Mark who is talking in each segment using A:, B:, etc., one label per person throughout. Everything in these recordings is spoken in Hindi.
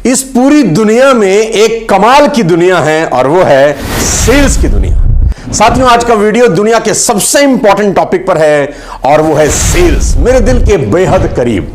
A: इस पूरी दुनिया में एक कमाल की दुनिया है और वो है सेल्स की दुनिया। साथियों, आज का वीडियो दुनिया के सबसे इंपॉर्टेंट टॉपिक पर है और वो है सेल्स। मेरे दिल के बेहद करीब।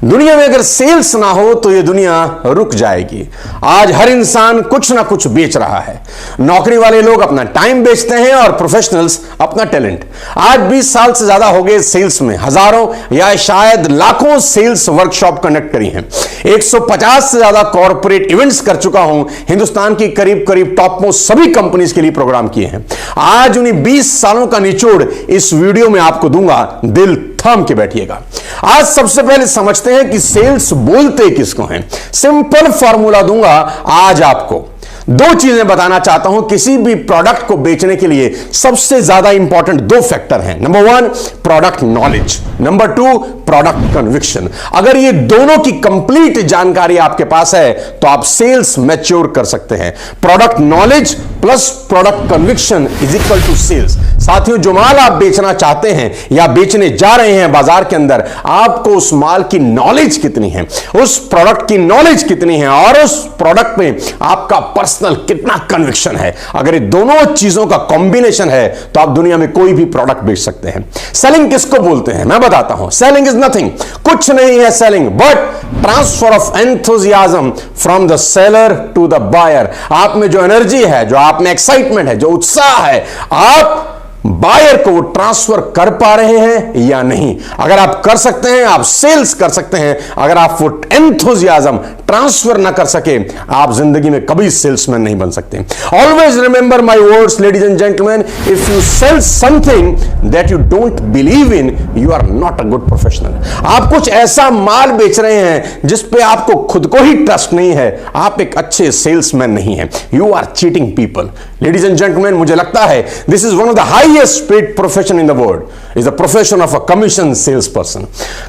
A: दुनिया में अगर सेल्स ना हो तो ये दुनिया रुक जाएगी। आज हर इंसान कुछ ना कुछ बेच रहा है। नौकरी वाले लोग अपना टाइम बेचते हैं और प्रोफेशनल्स अपना टैलेंट। आज 20 साल से ज्यादा हो गए सेल्स में। हजारों या शायद लाखों सेल्स वर्कशॉप कंडक्ट करी हैं। 150 से ज्यादा कॉर्पोरेट इवेंट्स कर चुका हूं। हिंदुस्तान की करीब करीब टॉप मोस्ट सभी कंपनीज के लिए प्रोग्राम किए हैं। आज उन्हीं 20 सालों का निचोड़ इस वीडियो में आपको दूंगा। दिल थाम के बैठिएगा। आज सबसे पहले समझते हैं कि सेल्स बोलते किसको हैं। सिंपल फॉर्मूला दूंगा आज आपको। दो चीजें बताना चाहता हूं। किसी भी प्रोडक्ट को बेचने के लिए सबसे ज्यादा इंपॉर्टेंट दो फैक्टर हैं। Number 1 product knowledge, number 2 product conviction. अगर ये दोनों की कंप्लीट जानकारी आपके पास है तो आप सेल्स मैच्योर कर सकते हैं। Product knowledge plus product conviction is equal to sales. साथियों, जो माल आप बेचना चाहते हैं या बेचने जा रहे हैं बाजार के अंदर, आपको उस माल की नॉलेज कितनी है, उस प्रोडक्ट की नॉलेज कितनी है और उस प्रोडक्ट में आपका पर्सनल कितना कन्विक्शन है। अगर ये दोनों चीजों का कॉम्बिनेशन है तो आप दुनिया में कोई भी प्रोडक्ट बेच सकते हैं। सेलिंग किसको बोलते हैं मैं बताता हूं। सेलिंग इज नथिंग, कुछ नहीं है selling but transfer of enthusiasm from the seller to the buyer. आप में जो एनर्जी है, जो आप में एक्साइटमेंट है, जो उत्साह है, आप बायर को वो ट्रांसफर कर पा रहे हैं या नहीं। अगर आप कर सकते हैं आप सेल्स कर सकते हैं। अगर आप वो एंथुसियाज्म ट्रांसफर ना कर सके आप जिंदगी में कभी सेल्समैन नहीं बन सकते। Always remember my words ladies and gentleman, if you sell something that you don't believe in, you are not a good professional. आप कुछ ऐसा माल बेच रहे हैं जिस पे आपको खुद को ही ट्रस्ट नहीं है, आप एक अच्छे सेल्समैन नहीं है। You are cheating people. Ladies and gentleman, मुझे लगता है this is one of the highest paid profession in the world is the profession of a commission sales person.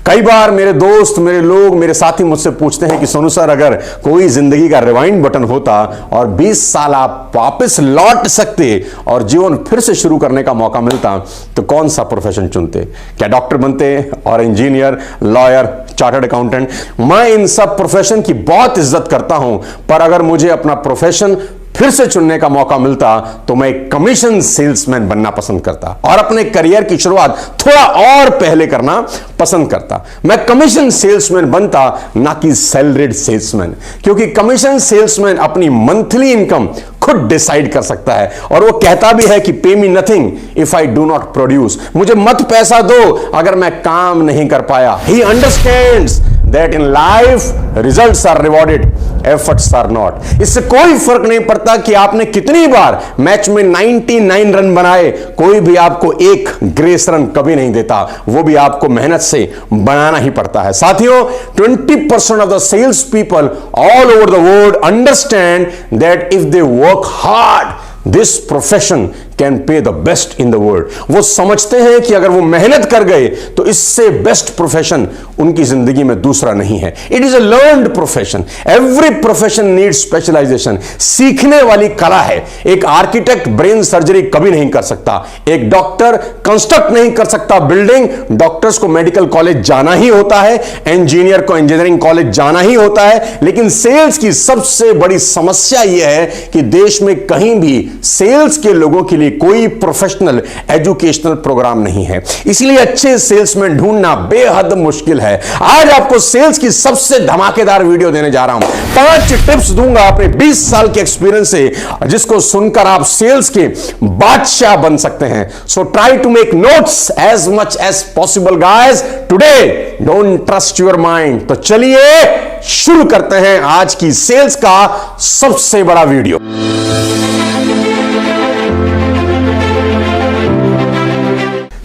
A: कई बार मेरे दोस्त, मेरे लोग, मेरे साथी मुझसे पूछते हैं कि सोनू सर, अगर कोई जिंदगी का रिवाइंड बटन होता और 20 साल आप वापस लौट सकते और जीवन फिर से शुरू करने का मौका मिलता तो कौन सा प्रोफेशन चुनते? क्या डॉक्टर बनते और इंजीनियर, लॉयर, चार्टर्ड अकाउंटेंट? मैं इन सब प्रोफेशन की बहुत इज्जत करता हूं, पर अगर मुझे अपना प्रोफेशन फिर से चुनने का मौका मिलता तो मैं कमीशन सेल्समैन बनना पसंद करता और अपने करियर की शुरुआत थोड़ा और पहले करना पसंद करता। मैं कमीशन सेल्समैन बनता, ना कि सैलरीड सेल्समैन, क्योंकि कमीशन सेल्समैन अपनी मंथली इनकम खुद डिसाइड कर सकता है और वो कहता भी है कि pay me nothing if I do not produce. मुझे मत पैसा दो अगर मैं काम नहीं कर पाया। He understands that in life results are rewarded, efforts are not। इससे कोई फर्क नहीं पड़ता कि आपने कितनी बार मैच में 99 रन बनाए, कोई भी आपको एक ग्रेस रन कभी नहीं देता, वो भी आपको मेहनत से बनाना ही पड़ता है। साथियों, 20% of the sales people all over the world understand that if they work hard, this profession can pay the best in the world। वो समझते हैं कि अगर वो मेहनत कर गए तो इससे बेस्ट प्रोफेशन उनकी जिंदगी में दूसरा नहीं है। It is a learned profession. Every profession need specialisation. सीखने वाली कला है। एक आर्किटेक्ट ब्रेन सर्जरी कभी नहीं कर सकता, एक डॉक्टर कंस्ट्रक्ट नहीं कर सकता बिल्डिंग, डॉक्टर्स को मेडिकल कॉलेज जाना ही होता है, इंजीनियर को इंजीनियरिंग कॉलेज जाना ही होता है। लेकिन सेल्स की सबसे बड़ी समस्या यह है कि देश में कहीं भी सेल्स के लोगों के लिए कोई प्रोफेशनल एजुकेशनल प्रोग्राम नहीं है। इसलिए अच्छे सेल्समैन ढूंढना बेहद मुश्किल है। आज आपको सेल्स की सबसे धमाकेदार वीडियो देने जा रहा हूं। 5 टिप्स दूंगा अपने 20 साल के एक्सपीरियंस से, जिसको सुनकर आप सेल्स के बादशाह बन सकते हैं। So try to make notes as much as possible guys. Today don't trust your mind. तो चलिए शुरू करते हैं आज की सेल्स का सबसे बड़ा वीडियो।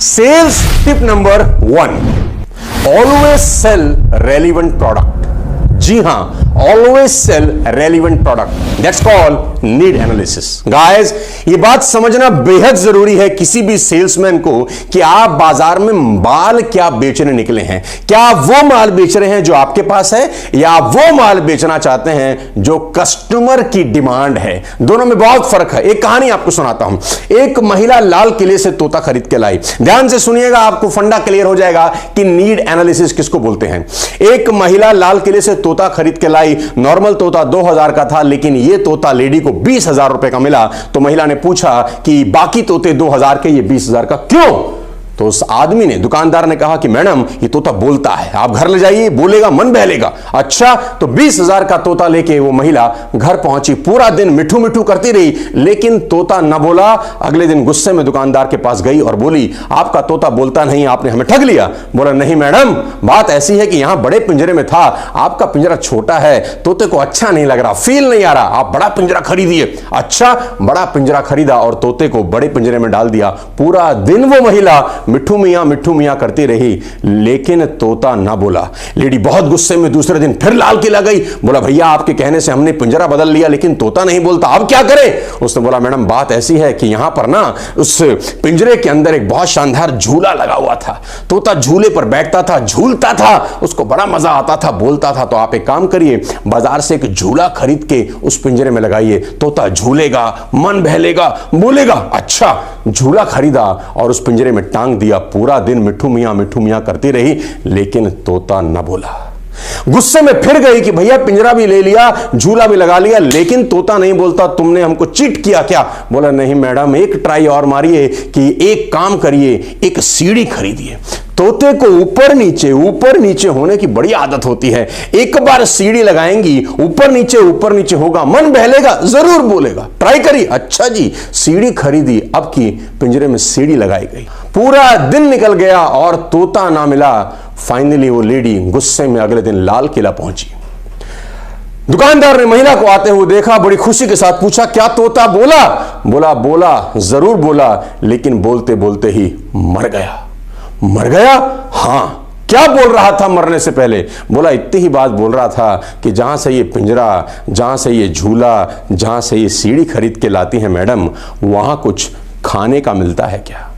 A: Sales tip number 1, always sell relevant product. जी हां, always sell relevant product. That's called need analysis. Guys, ये बात समझना बेहद जरूरी है किसी भी सेल्समैन को कि आप बाजार में माल क्या बेचने निकले हैं। क्या आप वो माल बेच रहे हैं जो आपके पास है या आप वो माल बेचना चाहते हैं जो कस्टमर की डिमांड है? दोनों में बहुत फर्क है। एक कहानी आपको सुनाता हूं। एक महिला लाल किले से तोता खरीद के लाई। ध्यान से सुनिएगा, आपको फंडा क्लियर हो जाएगा कि नीड एनालिसिस किसको बोलते हैं। एक महिला लाल किले से तोता खरीद के लाई। आई। नॉर्मल तोता 2000 का था, लेकिन ये तोता लेडी को 20,000 रुपए का मिला। तो महिला ने पूछा कि बाकी तोते 2000 के, ये 20,000 का क्यों? तो उस आदमी ने, दुकानदार ने कहा कि मैडम ये तोता बोलता है, आप घर ले जाइए, बोलेगा मन बहलेगा। अच्छा, तो 20,000 का तोता लेके वो महिला घर पहुंची। पूरा दिन मिठू मिठू करती रही, लेकिन तोता न बोला। अगले दिन गुस्से में दुकानदार के पास गई और बोली, आपका तोता बोलता नहीं, आपने हमें ठग लिया। बोला, नहीं मैडम, बात ऐसी है कि यहां बड़े पिंजरे में था, आपका पिंजरा छोटा है, तोते को अच्छा नहीं लग रहा, फील नहीं आ रहा, आप बड़ा पिंजरा खरीदिए। अच्छा, बड़ा पिंजरा खरीदा और तोते को बड़े पिंजरे में डाल दिया। पूरा दिन वो महिला मिठू मियां करती रही, लेकिन तोता ना बोला। लेडी बहुत गुस्से में दूसरे दिन फिर लाल किला गई। बोला, भैया आपके कहने से हमने पिंजरा बदल लिया, लेकिन तोता नहीं बोलता, अब क्या करें? उसने बोला, मैडम बात ऐसी है कि यहां पर ना उस पिंजरे के अंदर एक बहुत शानदार झूला लगा हुआ था। तोता झूले पर बैठता था, झूलता था, उसको बड़ा मजा आता था, बोलता था। तो आप एक काम करिए, बाजार से एक झूला खरीद के उस पिंजरे में लगाइए, तोता झूलेगा, मन बहलेगा, बोलेगा। अच्छा, झूला खरीदा और उस पिंजरे में टांग दिया। पूरा दिन मिठू मियां करती रही, लेकिन तोता न बोला। गुस्से में फिर गई कि भैया पिंजरा भी ले लिया, झूला भी लगा लिया, लेकिन तोता नहीं बोलता, तुमने हमको चीट किया क्या? बोला, नहीं मैडम, एक ट्राई और मारिए कि एक काम करिए, एक सीढ़ी खरीदिए। तोते को ऊपर नीचे होने की बड़ी आदत होती है। एक बार सीढ़ी लगाएंगी, ऊपर नीचे होगा, मन बहलेगा, जरूर बोलेगा, ट्राई करिए। अच्छा जी, सीढ़ी खरीदी, अब की पिंजरे में सीढ़ी लगाई गई। पूरा दिन निकल गया और तोता ना मिला। फाइनली वो लेडी गुस्से में अगले दिन लाल किला पहुंची। दुकानदार ने महिला को आते हुए देखा, बड़ी खुशी के साथ पूछा, क्या तोता बोला? बोला, जरूर बोला, लेकिन बोलते बोलते ही मर गया। मर गया? हां। क्या बोल रहा था मरने से पहले? बोला, इतनी ही बात बोल रहा था कि जहां से ये पिंजरा, जहां से ये झूला, जहां से ये सीढ़ी खरीद के लाती है मैडम, वहां कुछ खाने का मिलता है क्या?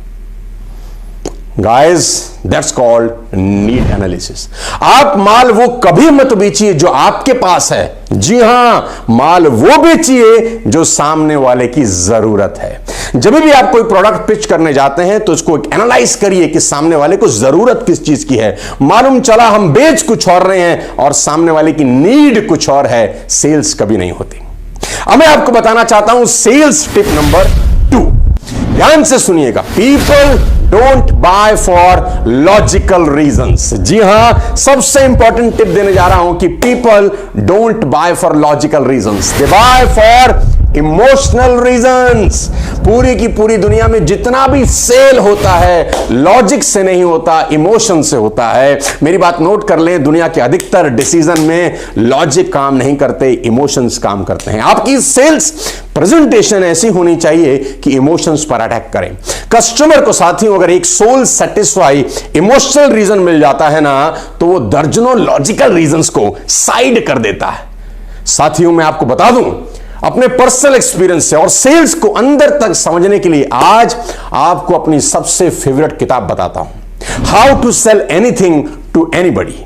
A: Guys, that's called need analysis. आप माल वो कभी मत बेचिए जो आपके पास है। जी हां, माल वो बेचिए जो सामने वाले की जरूरत है। जब भी आप कोई प्रोडक्ट पिच करने जाते हैं तो इसको एनालाइज करिए कि सामने वाले को जरूरत किस चीज की है। मालूम चला हम बेच कुछ और रहे हैं और सामने वाले की नीड कुछ और है, सेल्स कभी नहीं होती। अब मैं आपको बताना चाहता हूं सेल्स टिप नंबर 2। ध्यान से सुनिएगा। People don't buy for logical reasons. जी हां, सबसे इंपॉर्टेंट टिप देने जा रहा हूं कि people don't buy for logical reasons, they buy for emotional reasons. पूरी की पूरी दुनिया में जितना भी सेल होता है लॉजिक से नहीं होता, इमोशन से होता है। मेरी बात नोट कर लें, दुनिया के अधिकतर डिसीजन में लॉजिक काम नहीं करते, इमोशंस काम करते हैं। आपकी सेल्स प्रेजेंटेशन ऐसी होनी चाहिए कि इमोशंस पर अटैक करें। कस्टमर को साथियों अगर एक सोल सेटिस्फाई इमोशनल रीजन मिल जाता है ना, तो वो दर्जनों लॉजिकल रीजंस को साइड कर देता है। साथियों, मैं आपको बता दूं अपने पर्सनल एक्सपीरियंस से, और सेल्स को अंदर तक समझने के लिए आज आपको अपनी सबसे फेवरेट किताब बताता हूं, how to sell anything to anybody.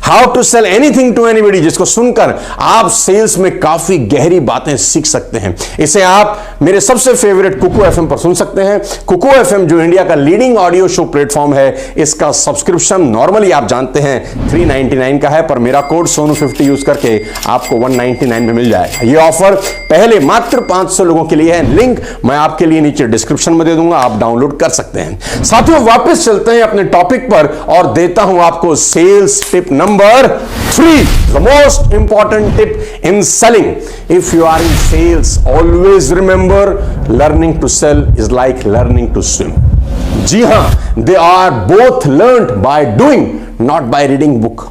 A: How to sell anything to anybody, जिसको सुनकर आप सेल्स में काफी गहरी बातें सीख सकते हैं। इसे आप मेरे सबसे फेवरेट कुकू एफएम पर सुन सकते हैं। कुकू एफएम जो इंडिया का लीडिंग ऑडियो शो प्लेटफॉर्म है, इसका सब्सक्रिप्शन नॉर्मली आप जानते हैं 399 का है, पर मेरा कोड सोनू50 यूज करके आपको 199 में मिल जाएगा। यह ऑफर पहले मात्र 500 लोगों के लिए है। लिंक मैं आपके लिए नीचे डिस्क्रिप्शन में दे दूंगा, आप डाउनलोड कर सकते हैं। साथियों, वापस चलते हैं अपने टॉपिक पर और देता हूं आपको sales tip number 3, the most important tip in selling. If you are in sales, always remember learning to sell is like learning to swim. जी हां, they are both learned by doing, not by reading book.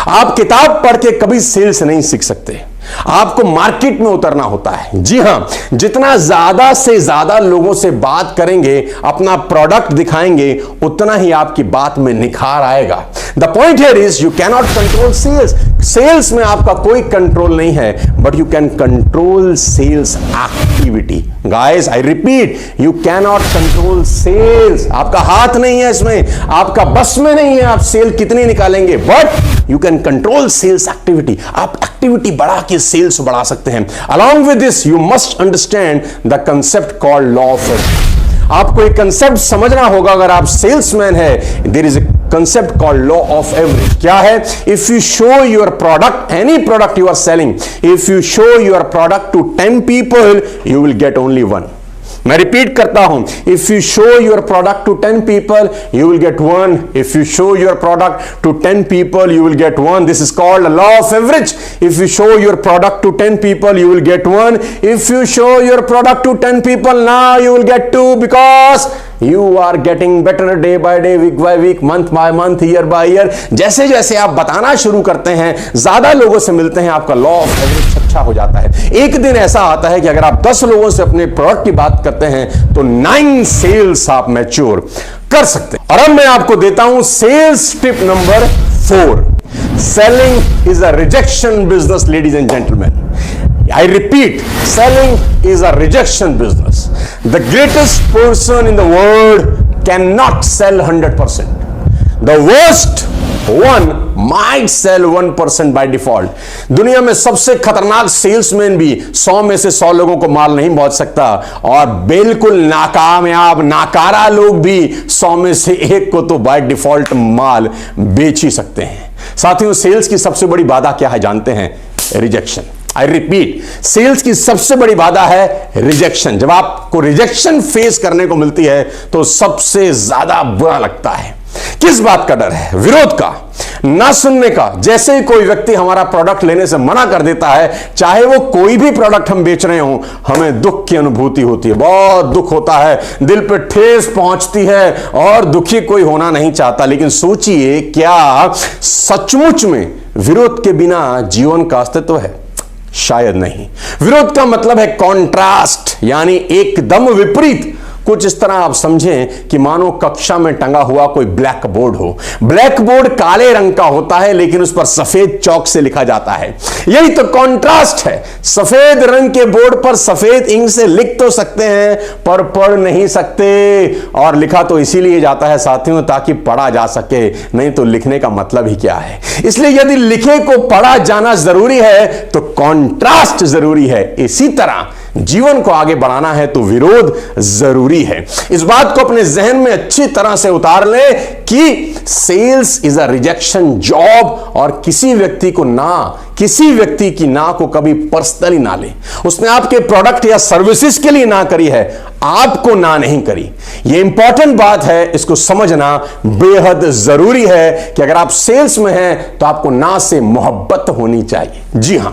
A: आप किताब पढ़ के कभी सेल्स नहीं सीख सकते, आपको मार्केट में उतरना होता है। जी हां, जितना ज्यादा से ज्यादा लोगों से बात करेंगे, अपना प्रोडक्ट दिखाएंगे, उतना ही आपकी बात में निखार आएगा। The point here is you can not control sales. Sales में आपका कोई कंट्रोल नहीं है, but you can control sales activity. Guys, I repeat, you can not control sales. आपका हाथ नहीं है इसमें, आपका बस में नहीं है आप सेल कितनी निकालेंगे, but you can control sales activity. आप एक्टिविटी बढ़ा के सेल्स बढ़ा सकते हैं। Along with this you must understand the concept called law of. आपको एक कंसेप्ट समझना होगा। अगर आप सेल्समैन है, there is a concept called law of average. क्या है? If you show your product, any product you are selling, if you show your product to 10 people, you will get only one. मैं रिपीट करता हूं, if you show your product to 10 people you will get one. If you show your product to 10 people you will get one. This is called law of average. If you show your product to 10 people you will get one. If you show your product to 10 people now you will get two, because you are getting better day by day, week by week, month by month, year by year. जैसे जैसे आप बताना शुरू करते हैं, ज्यादा लोगों से मिलते हैं, आपका लॉ ऑफ एवरेज अच्छा हो जाता है. एक दिन ऐसा आता है कि अगर आप 10 लोगों से अपने प्रोडक्ट की बात करते हैं तो 9 सेल्स आप मैच्योर कर सकते हैं. और अब मैं आपको देता हूं sales tip number 4. Selling is a rejection business, ladies and gentleman. I repeat, selling is a rejection business. The greatest person in the world cannot sell 100%. The worst one might sell 1% by default. दुनिया में सबसे खतरनाक सेल्समैन भी 100 में से 100 लोगों को माल नहीं बेच सकता, और बिल्कुल नाकामयाब नाकारा लोग भी 100 में से 1 को तो बाय डिफॉल्ट माल बेच ही सकते हैं. साथियों, सेल्स की सबसे बड़ी बाधा क्या है जानते हैं? रिजेक्शन. आई रिपीट, सेल्स की सबसे बड़ी बाधा है रिजेक्शन. जब आपको रिजेक्शन फेस करने को मिलती है तो सबसे ज्यादा बुरा लगता है. किस बात का डर है? विरोध का, ना सुनने का. जैसे ही कोई व्यक्ति हमारा प्रोडक्ट लेने से मना कर देता है, चाहे वो कोई भी प्रोडक्ट हम बेच रहे हो, हमें दुख की अनुभूति होती है. बहुत दुख होता है, दिल पे ठेस पहुंचती है, और दुखी कोई होना नहीं चाहता. लेकिन सोचिए, क्या सचमुच में विरोध के बिना जीवन का अस्तित्व है? शायद नहीं. विरोध का मतलब है कॉन्ट्रास्ट, यानी एकदम विपरीत. कुछ इस तरह आप समझें कि मानो कक्षा में टंगा हुआ कोई ब्लैक बोर्ड हो. ब्लैक बोर्ड काले रंग का होता है, लेकिन उस पर सफेद चौक से लिखा जाता है. यही तो कॉन्ट्रास्ट है. सफेद रंग के बोर्ड पर सफेद इंक से लिख तो सकते हैं, पर पढ़ नहीं सकते. और लिखा तो इसीलिए जाता है साथियों, ताकि पढ़ा जा सके, नहीं तो लिखने का मतलब ही क्या है. इसलिए यदि लिखे को पढ़ा जाना जरूरी है तो कॉन्ट्रास्ट जरूरी है. इसी तरह जीवन को आगे बढ़ाना है तो विरोध जरूरी है. इस बात को अपने जहन में अच्छी तरह से उतार ले कि sales is a rejection job, और किसी व्यक्ति की ना को कभी पर्सनली ना ले. उसने आपके प्रोडक्ट या सर्विसेज के लिए ना करी है, आपको ना नहीं करी. यह इंपॉर्टेंट बात है, इसको समझना बेहद जरूरी है कि अगर आप सेल्स में हैं तो आपको ना से मोहब्बत होनी चाहिए. जी हां,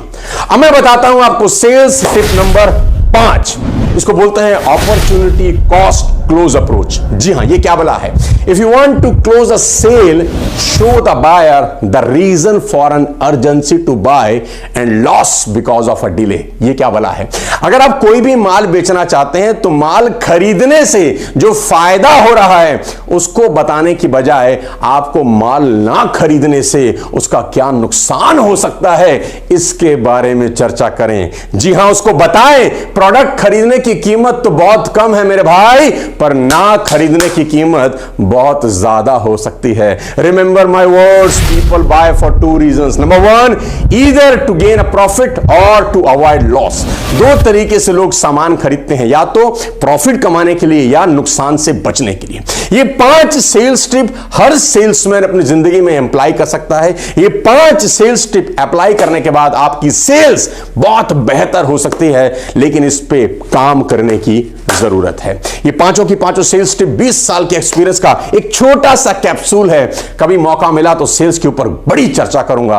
A: अब मैं बताता हूं आपको सेल्स टिप नंबर 5. इसको बोलते हैं अपॉर्चुनिटी कॉस्ट क्लोज अप्रोच. जी हां, ये क्या बोला है? If you want to close a sale, show the buyer the reason for an urgency to buy and loss because of a delay. ये क्या बोला है? अगर आप कोई भी माल बेचना चाहते हैं तो माल खरीदने से जो फायदा हो रहा है उसको बताने की बजाय आपको माल ना खरीदने से उसका क्या नुकसान हो सकता है, इसके बारे में चर्चा करें. जी हां, उसको बताएं प्रोडक्ट खरीदने की कीमत तो बहुत कम है मेरे भाई, पर ना खरीदने की कीमत बहुत ज्यादा हो सकती है. Remember my words, people buy for 2 reasons. Number 1, either to gain a profit or to avoid loss. 2 तरीके से लोग सामान खरीदते हैं, या तो प्रॉफिट कमाने के लिए या नुकसान से बचने के लिए. ये 5 सेल्स टिप हर सेल्समैन अपनी जिंदगी में अप्लाई कर सकता है. ये 5 सेल्स टिप अप्लाई करने के बाद आपकी सेल्स बहुत बेहतर हो सकती है, लेकिन इस पे काम करने की जरूरत है. ये पांचों की पांचों सेल्स टिप 20 साल के एक्सपीरियंस का एक छोटा सा कैप्सूल है. कभी मौका मिला तो सेल्स के ऊपर बड़ी चर्चा करूंगा.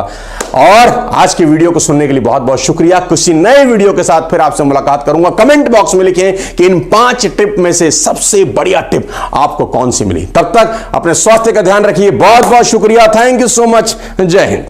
A: और आज की वीडियो को सुनने के लिए बहुत बहुत शुक्रिया. किसी नए वीडियो के साथ फिर आपसे मुलाकात करूंगा. कमेंट बॉक्स में लिखें कि इन 5 टिप में से सबसे बढ़िया टिप आपको कौन सी मिली. तब तक अपने स्वास्थ्य का ध्यान रखिए. बहुत बहुत शुक्रिया. Thank you so much. जय हिंद.